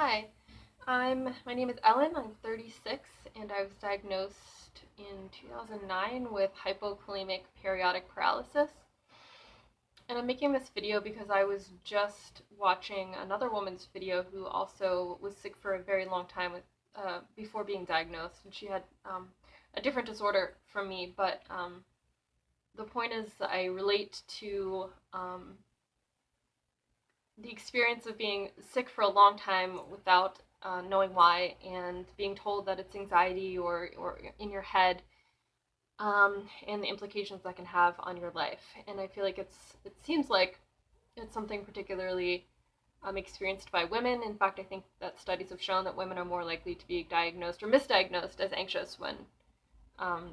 Hi, my name is Ellen. I'm 36, and I was diagnosed in 2009 with hypokalemic periodic paralysis. And I'm making this video because I was just watching another woman's video who also was sick for a very long time before being diagnosed, and she had a different disorder from me. But the point is, I relate to the experience of being sick for a long time without knowing why, and being told that it's anxiety or in your head, and the implications that can have on your life. And I feel like it seems like it's something particularly experienced by women. In fact, I think that studies have shown that women are more likely to be diagnosed or misdiagnosed as anxious when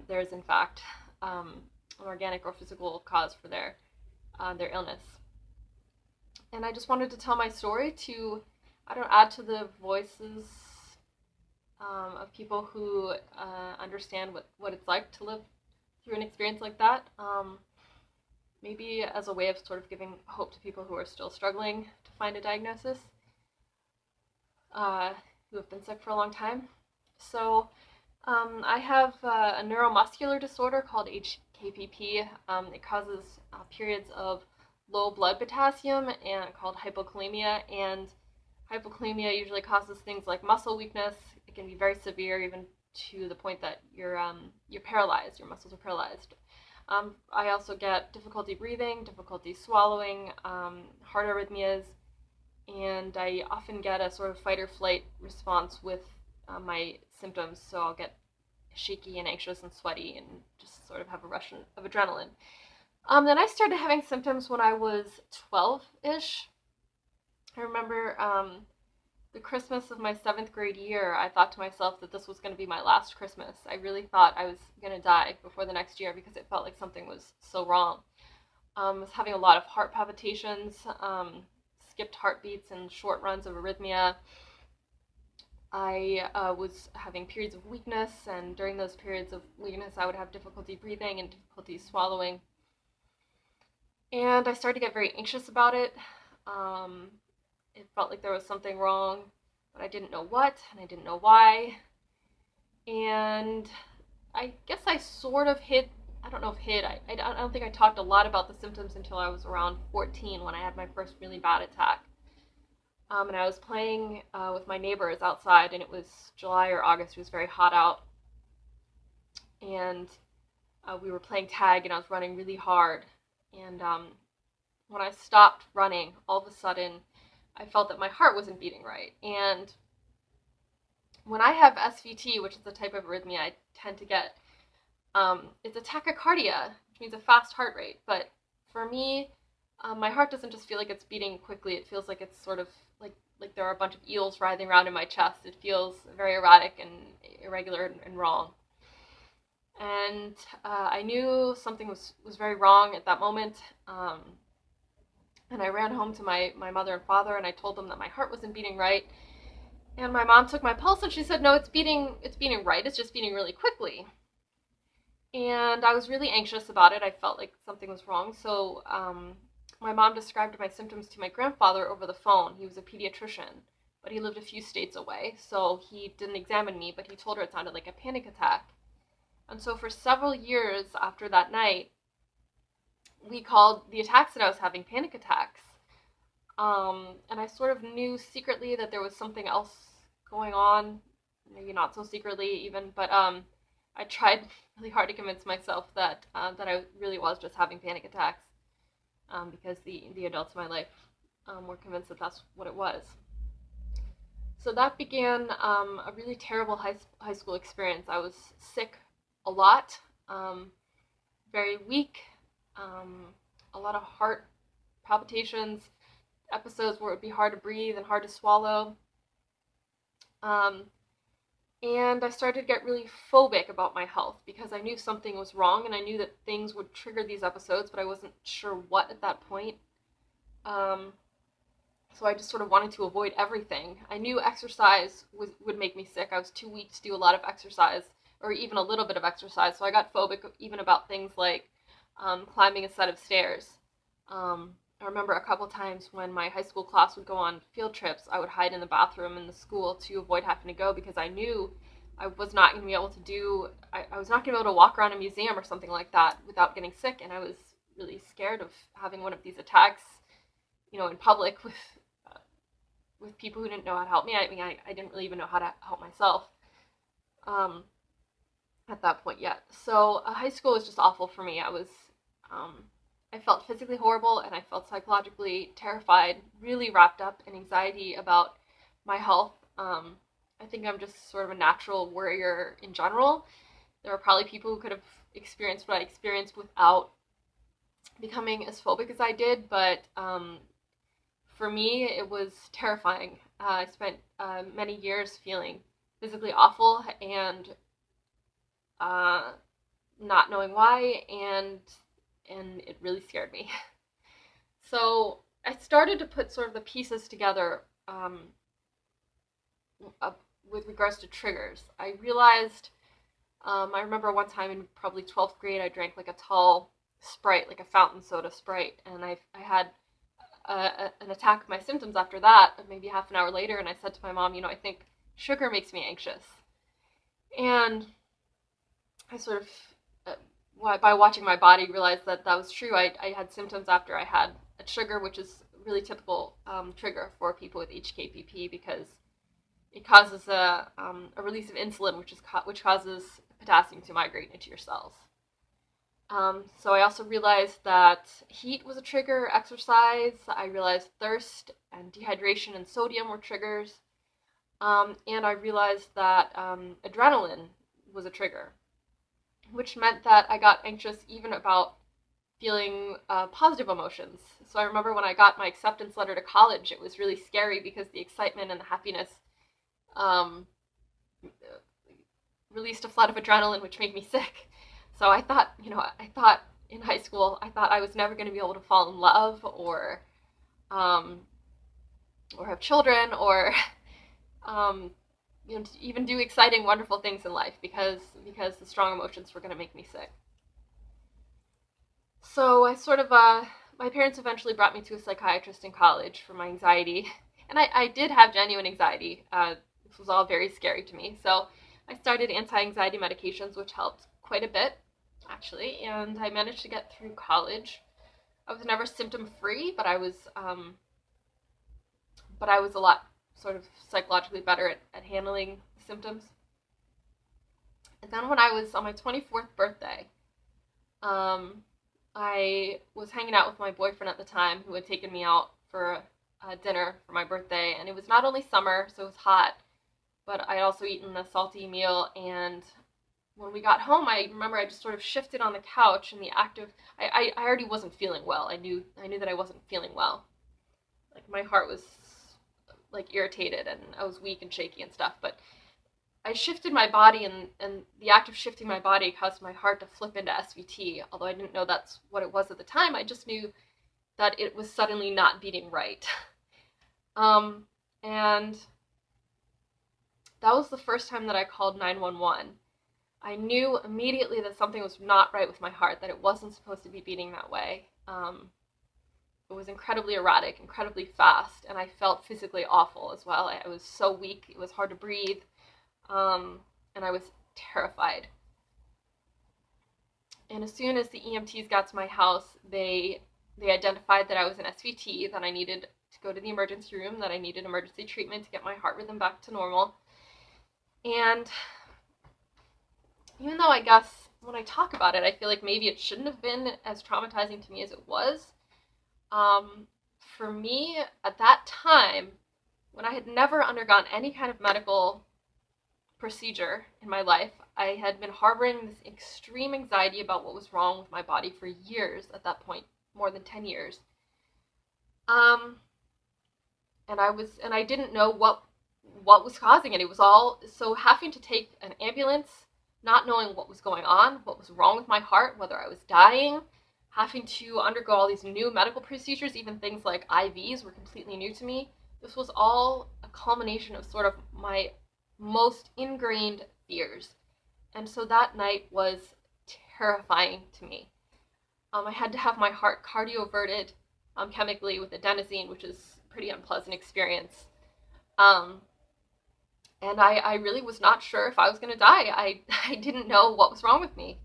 there is in fact an organic or physical cause for their illness. And I just wanted to tell my story to, add to the voices of people who understand what it's like to live through an experience like that. Maybe as a way of sort of giving hope to people who are still struggling to find a diagnosis, who have been sick for a long time. So I have a neuromuscular disorder called Hkpp. It causes periods of low blood potassium and called hypokalemia, and hypokalemia usually causes things like muscle weakness. It can be very severe, even to the point that you're paralyzed, your muscles are paralyzed. I also get difficulty breathing, difficulty swallowing, heart arrhythmias, and I often get a sort of fight or flight response with my symptoms, so I'll get shaky and anxious and sweaty and just sort of have a rush of adrenaline. Then I started having symptoms when I was 12-ish. I remember the Christmas of my 7th grade year, I thought to myself that this was going to be my last Christmas. I really thought I was going to die before the next year because it felt like something was so wrong. I was having a lot of heart palpitations, skipped heartbeats, and short runs of arrhythmia. I was having periods of weakness, and during those periods of weakness I would have difficulty breathing and difficulty swallowing. And I started to get very anxious about it. It felt like there was something wrong, but I didn't know what, and I didn't know why. And I guess I sort of I don't think I talked a lot about the symptoms until I was around 14 when I had my first really bad attack. And I was playing with my neighbors outside, and it was July or August. It was very hot out. And we were playing tag, and I was running really hard. And when I stopped running, all of a sudden, I felt that my heart wasn't beating right. And when I have SVT, which is a type of arrhythmia I tend to get, it's a tachycardia, which means a fast heart rate. But for me, my heart doesn't just feel like it's beating quickly. It feels like it's sort of like there are a bunch of eels writhing around in my chest. It feels very erratic and irregular and wrong. And I knew something was very wrong at that moment. And I ran home to my mother and father, and I told them that my heart wasn't beating right. And my mom took my pulse, and she said, no, it's beating right. It's just beating really quickly. And I was really anxious about it. I felt like something was wrong. So my mom described my symptoms to my grandfather over the phone. He was a pediatrician, but he lived a few states away. So he didn't examine me, but he told her it sounded like a panic attack. And so for several years after that night, we called the attacks that I was having panic attacks. And I sort of knew secretly that there was something else going on, maybe not so secretly even, but I tried really hard to convince myself that I really was just having panic attacks, because the adults in my life were convinced that that's what it was. So that began a really terrible high school experience. I was sick a lot, very weak, a lot of heart palpitations, episodes where it would be hard to breathe and hard to swallow. And I started to get really phobic about my health because I knew something was wrong, and I knew that things would trigger these episodes, but I wasn't sure what at that point. So I just sort of wanted to avoid everything. I knew exercise would make me sick. I was too weak to do a lot of exercise, or even a little bit of exercise, so I got phobic even about things like climbing a set of stairs. I remember a couple times when my high school class would go on field trips, I would hide in the bathroom in the school to avoid having to go because I knew I was not going to be able to I was not going to be able to walk around a museum or something like that without getting sick, and I was really scared of having one of these attacks, in public with people who didn't know how to help me. I mean, I didn't really even know how to help myself um, at that point yet. So high school was just awful for me. I felt physically horrible, and I felt psychologically terrified, really wrapped up in anxiety about my health. I think I'm just sort of a natural worrier in general. There were probably people who could have experienced what I experienced without becoming as phobic as I did, but for me, it was terrifying. I spent many years feeling physically awful and not knowing why, and it really scared me. So I started to put sort of the pieces together with regards to triggers. I realized, I remember one time in probably 12th grade, I drank like a tall Sprite, like a fountain soda Sprite, and I had an attack of my symptoms after that, maybe half an hour later, and I said to my mom, I think sugar makes me anxious. And I sort of, by watching my body, realized that was true. I had symptoms after I had a sugar, which is a really typical trigger for people with Hkpp because it causes a release of insulin, which causes potassium to migrate into your cells. So I also realized that heat was a trigger, exercise. I realized thirst and dehydration and sodium were triggers. And I realized that adrenaline was a trigger, which meant that I got anxious even about feeling positive emotions. So I remember when I got my acceptance letter to college, it was really scary because the excitement and the happiness released a flood of adrenaline, which made me sick. So I thought in high school, I thought I was never going to be able to fall in love or have children or even do exciting, wonderful things in life because the strong emotions were going to make me sick. So I sort of, my parents eventually brought me to a psychiatrist in college for my anxiety, and I did have genuine anxiety. This was all very scary to me. So I started anti-anxiety medications, which helped quite a bit, actually, and I managed to get through college. I was never symptom-free, but I was a lot sort of psychologically better at handling symptoms. And then when I was on my 24th birthday, I was hanging out with my boyfriend at the time, who had taken me out for dinner for my birthday, and it was not only summer, so it was hot, but I had also eaten a salty meal, and when we got home, I remember I just sort of shifted on the couch in the act of, I already wasn't feeling well. I knew that I wasn't feeling well. Like, my heart was like irritated, and I was weak and shaky and stuff, but I shifted my body, and the act of shifting my body caused my heart to flip into SVT, although I didn't know that's what it was at the time. I just knew that it was suddenly not beating right. And that was the first time that I called 911. I knew immediately that something was not right with my heart, that it wasn't supposed to be beating that way. It was incredibly erratic, incredibly fast, and I felt physically awful as well. I was so weak, it was hard to breathe, and I was terrified. And as soon as the EMTs got to my house, they identified that I was an SVT, that I needed to go to the emergency room, that I needed emergency treatment to get my heart rhythm back to normal. And even though I guess when I talk about it, I feel like maybe it shouldn't have been as traumatizing to me as it was, for me, at that time, when I had never undergone any kind of medical procedure in my life, I had been harboring this extreme anxiety about what was wrong with my body for years at that point, more than 10 years. And I didn't know what was causing it. It was all, so having to take an ambulance, not knowing what was going on, what was wrong with my heart, whether I was dying, having to undergo all these new medical procedures, even things like IVs were completely new to me. This was all a culmination of sort of my most ingrained fears. And so that night was terrifying to me. I had to have my heart cardioverted. chemically with adenosine, which is a pretty unpleasant experience. Um, and I really was not sure if I was going to die. I didn't know what was wrong with me.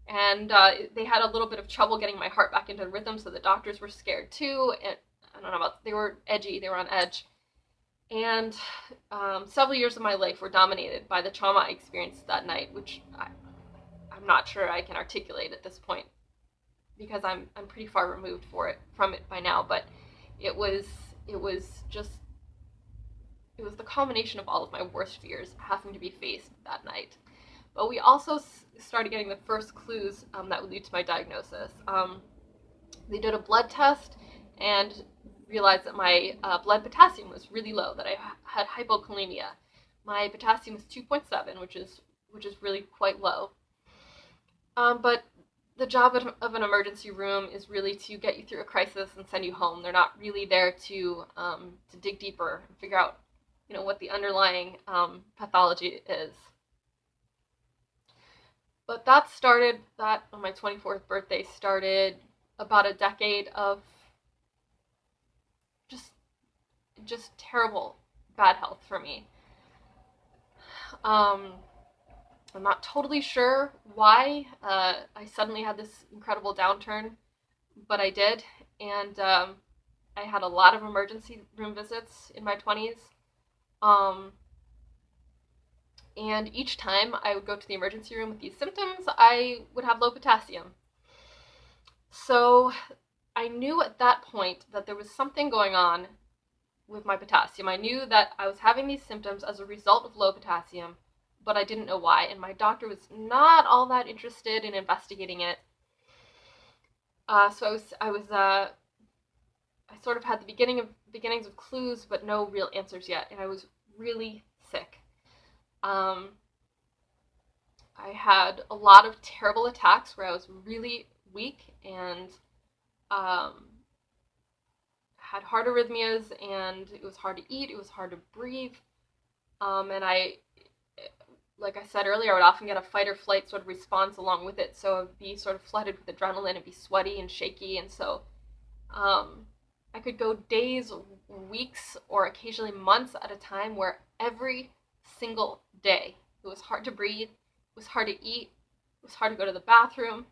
And they had a little bit of trouble getting my heart back into rhythm, so the doctors were scared too. And I don't know about, they were edgy, they were on edge. And several years of my life were dominated by the trauma I experienced that night, which I'm not sure I can articulate at this point because I'm pretty far removed from it by now. But it was the culmination of all of my worst fears having to be faced that night. But we also started getting the first clues that would lead to my diagnosis. They did a blood test and realized that my blood potassium was really low, that I had hypokalemia. My potassium was 2.7, which is really quite low. But the job of an emergency room is really to get you through a crisis and send you home. They're not really there to dig deeper and figure out, what the underlying pathology is. But that on my 24th birthday, started about a decade of just terrible, bad health for me. I'm not totally sure why I suddenly had this incredible downturn, but I did, and I had a lot of emergency room visits in my 20s. And each time I would go to the emergency room with these symptoms, I would have low potassium. So I knew at that point that there was something going on with my potassium. I knew that I was having these symptoms as a result of low potassium, but I didn't know why. And my doctor was not all that interested in investigating it. So I sort of had the beginnings of clues, but no real answers yet. And I was really sick. I had a lot of terrible attacks where I was really weak and had heart arrhythmias, and it was hard to eat, it was hard to breathe, and like I said earlier, I would often get a fight or flight sort of response along with it, so I'd be sort of flooded with adrenaline and be sweaty and shaky, and so I could go days, weeks, or occasionally months at a time where every single day it was hard to breathe, it was hard to eat, it was hard to go to the bathroom,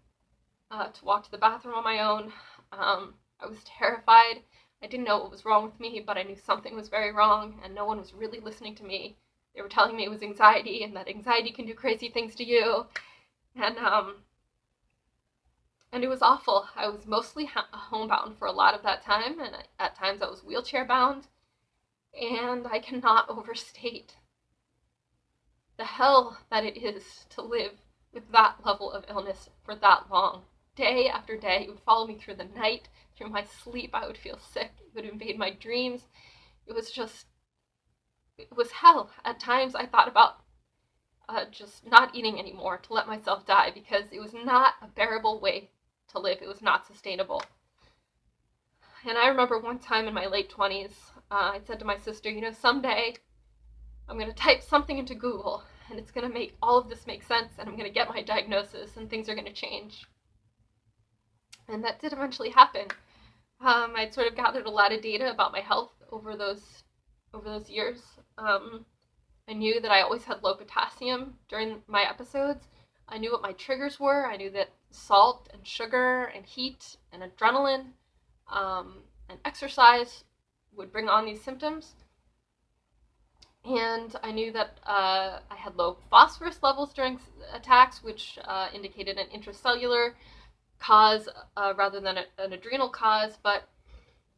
to walk to the bathroom on my own. I was terrified. I didn't know what was wrong with me, but I knew something was very wrong, and no one was really listening to me. They were telling me it was anxiety, and that anxiety can do crazy things to you, and it was awful. I was mostly homebound for a lot of that time, and at times I was wheelchair bound, and I cannot overstate the hell that it is to live with that level of illness for that long. Day after day, it would follow me through the night, through my sleep. I would feel sick. It would invade my dreams. It was hell. At times, I thought about just not eating anymore to let myself die because it was not a bearable way to live. It was not sustainable. And I remember one time in my late 20s, I said to my sister, someday I'm going to type something into Google and it's going to make all of this make sense, and I'm going to get my diagnosis and things are going to change. And that did eventually happen. I'd sort of gathered a lot of data about my health over those years. I knew that I always had low potassium during my episodes. I knew what my triggers were. I knew that salt and sugar and heat and adrenaline and exercise would bring on these symptoms. And I knew that I had low phosphorus levels during attacks, which indicated an intracellular cause rather than an adrenal cause, but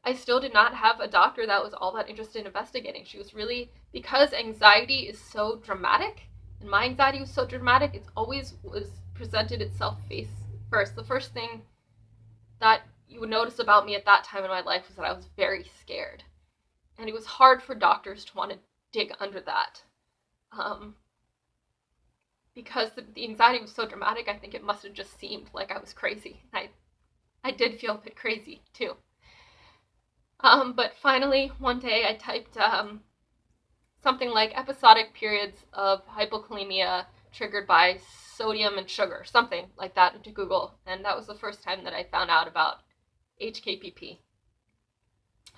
I still did not have a doctor that was all that interested in investigating. She was really, because anxiety is so dramatic, and my anxiety was so dramatic, it always presented itself face first. The first thing that you would notice about me at that time in my life was that I was very scared. And it was hard for doctors to want to dig under that. Because the anxiety was so dramatic, I think it must have just seemed like I was crazy. I did feel a bit crazy, too. But finally, one day I typed something like episodic periods of hypokalemia triggered by sodium and sugar, something like that, into Google. And that was the first time that I found out about Hkpp.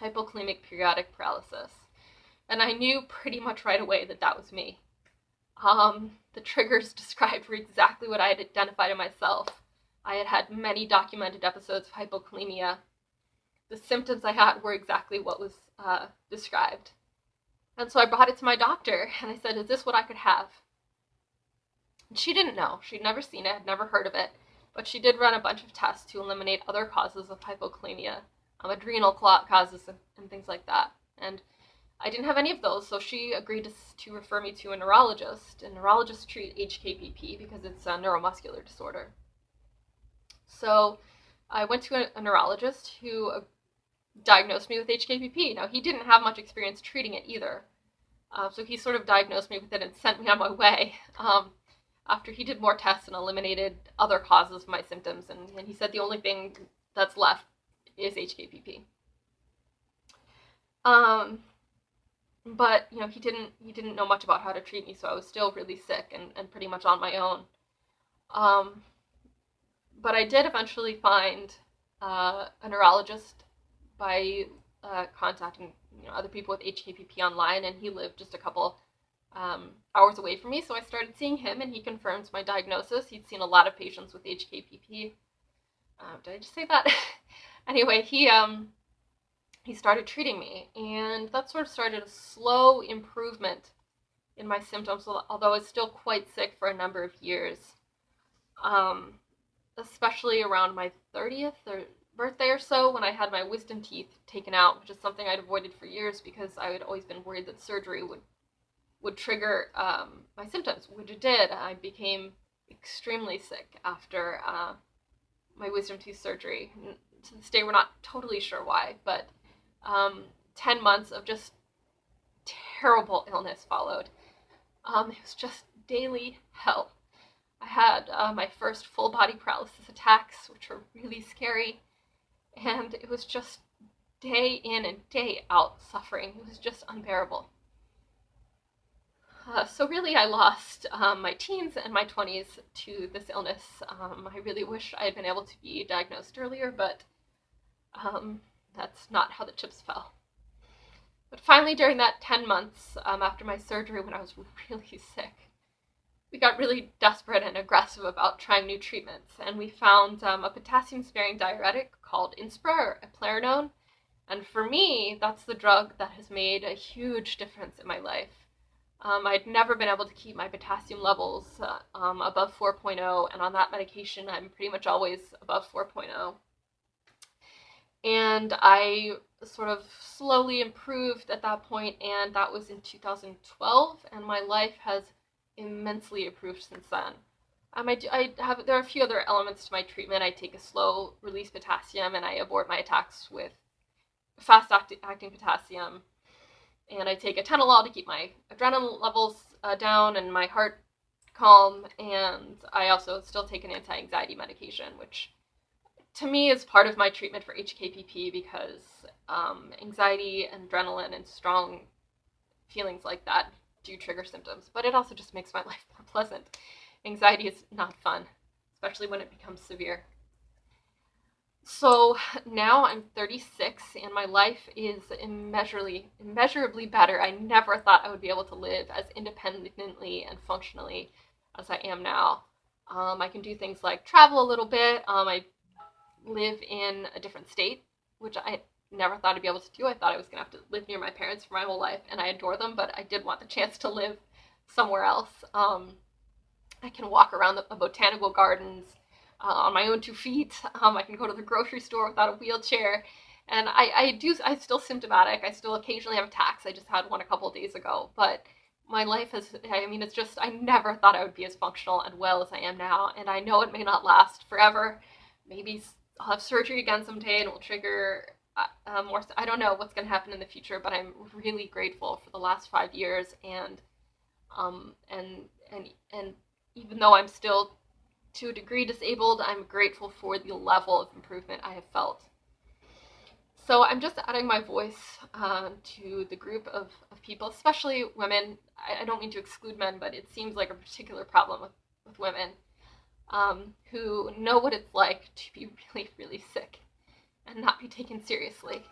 hypokalemic periodic paralysis. And I knew pretty much right away that that was me. The triggers described were exactly what I had identified in myself. I had had many documented episodes of hypokalemia. The symptoms I had were exactly what was described. And so I brought it to my doctor, and I said, is this what I could have? And she didn't know. She'd never seen it, had never heard of it, but she did run a bunch of tests to eliminate other causes of hypokalemia, adrenal causes and things like that. And I didn't have any of those, so she agreed to refer me to a neurologist. And neurologists treat Hkpp because it's a neuromuscular disorder. So I went to a neurologist who diagnosed me with Hkpp. Now, he didn't have much experience treating it either. So he sort of diagnosed me with it and sent me on my way after he did more tests and eliminated other causes of my symptoms. And he said the only thing that's left is Hkpp. But, he didn't know much about how to treat me, so I was still really sick and pretty much on my own. But I did eventually find a neurologist by contacting other people with Hkpp online, and he lived just a couple hours away from me, so I started seeing him, and he confirmed my diagnosis. He'd seen a lot of patients with Hkpp. Did I just say that? Anyway, he started treating me, and that sort of started a slow improvement in my symptoms, although I was still quite sick for a number of years, especially around my 30th birthday or so, when I had my wisdom teeth taken out, which is something I'd avoided for years because I had always been worried that surgery would trigger my symptoms, which it did. I became extremely sick after my wisdom tooth surgery. To this day, we're not totally sure why, but 10 months of just terrible illness followed. It was just daily hell. I had my first full body paralysis attacks, which were really scary, and it was just day in and day out suffering. It was just unbearable. So really, I lost my teens and my 20s to this illness. I really wish I had been able to be diagnosed earlier, but that's not how the chips fell. But finally, during that 10 months after my surgery, when I was really sick, we got really desperate and aggressive about trying new treatments, and we found a potassium-sparing diuretic called Inspra, or eplerenone, and for me, that's the drug that has made a huge difference in my life. I'd never been able to keep my potassium levels above 4.0, and on that medication, I'm pretty much always above 4.0. And I sort of slowly improved at that point, and that was in 2012, and my life has immensely improved since then. There are a few other elements to my treatment. I take a slow release potassium, and I abort my attacks with fast acting potassium. And I take atenolol to keep my adrenaline levels down and my heart calm. And I also still take an anti-anxiety medication, which to me is part of my treatment for Hkpp, because anxiety and adrenaline and strong feelings like that do trigger symptoms, but it also just makes my life more pleasant. Anxiety is not fun, especially when it becomes severe. So now I'm 36 and my life is immeasurably better. I never thought I would be able to live as independently and functionally as I am now. I can do things like travel a little bit. I live in a different state, which I never thought I'd be able to do. I thought I was going to have to live near my parents for my whole life, and I adore them, but I did want the chance to live somewhere else. I can walk around the botanical gardens on my own 2 feet. I can go to the grocery store without a wheelchair, and I'm still symptomatic. I still occasionally have attacks. I just had one a couple of days ago, but my life it's just, I never thought I would be as functional and well as I am now, and I know it may not last forever. Maybe I'll have surgery again someday and it will trigger more. I don't know what's going to happen in the future, but I'm really grateful for the last 5 years, and even though I'm still to a degree disabled, I'm grateful for the level of improvement I have felt. So I'm just adding my voice to the group of people, especially women. I don't mean to exclude men, but it seems like a particular problem with women who know what it's like to be really, really sick and not be taken seriously.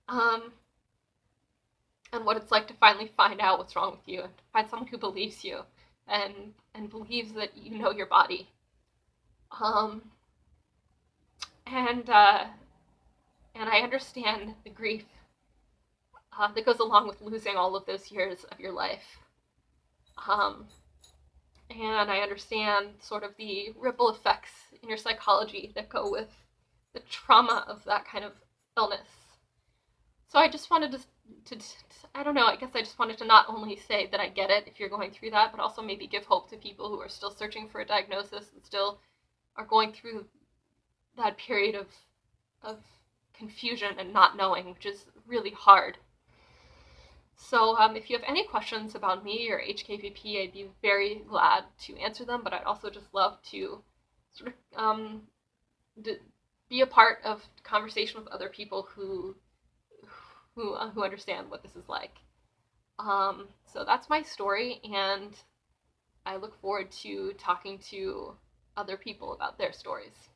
um, and what it's like to finally find out what's wrong with you and find someone who believes you and believes that you know your body. Um, and and I understand the grief that goes along with losing all of those years of your life. Um, and I understand sort of the ripple effects in your psychology that go with the trauma of that kind of illness. So I just wanted to I don't know, I guess I just wanted to not only say that I get it if you're going through that, but also maybe give hope to people who are still searching for a diagnosis and still are going through that period of confusion and not knowing, which is really hard. So if you have any questions about me or HKPP, I'd be very glad to answer them, but I'd also just love to sort of be a part of conversation with other people who understand what this is like. So that's my story, and I look forward to talking to other people about their stories.